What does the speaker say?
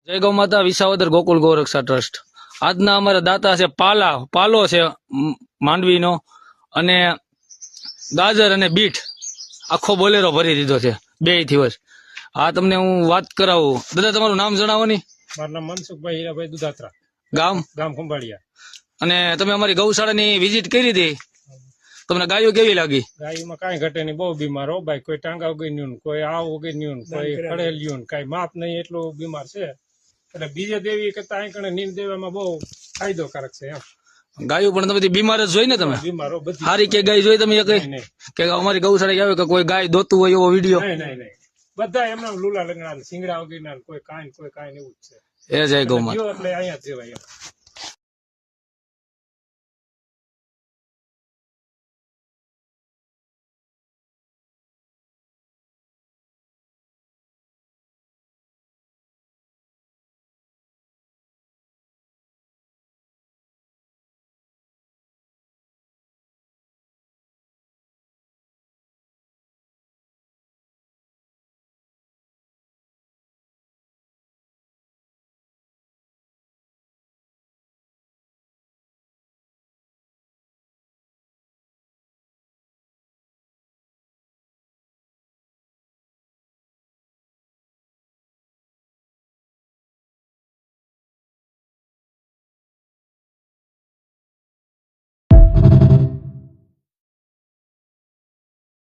જય ગૌ માતા વિસાવદર ગોકુળ ગૌરક્ષા ટ્રસ્ટ. આજના અમારા દાતા છે પાલો છે માંડવીનો, અને ગાજર અને બીટ આખો બોલેરો ભરી દીધો છે 2 દિવસ. હા, તમને હું વાત કરાવું. દાદા, તમારું નામ જણાવો ની. મારું નામ મનસુખભાઈ હીરાભાઈ દુધાત્રા, ગામ ખંભાળિયા. અને તમે અમારી ગૌશાળાની વિઝિટ કરી હતી, તમને ગાયો કેવી લાગી? ગાયમાં કાંઈ ઘટે નહીં, બહુ બીમાર હો ભાઈ. કોઈ ટાંગા વગરનું, કોઈ આવ વગરનું, કોઈ ખડેલિયું, કાંઈ માપ નહીં, એટલું બીમાર છે. એટલે બીજે દેવી કરતા અહીં કણે નીમ દેવામાં બહુ ફાયદોકારક છે એમ. ગાયો પણ તમે બીમાર જ જોઈ ને? તમે બીમારો બધી સારી કે ગાય જોઈ તમે? કે અમારી ગૌશાળા આવે કે કોઈ ગાય દોતું હોય એવો વિડીયો? નહીં. બધા એમના લુલા લગણા, સિંગડા વગરના, કોઈ કાંઈ એવું જ છે. એ જય ગૌ માતા. એટલે અહીંયા જ જેવાય એમ.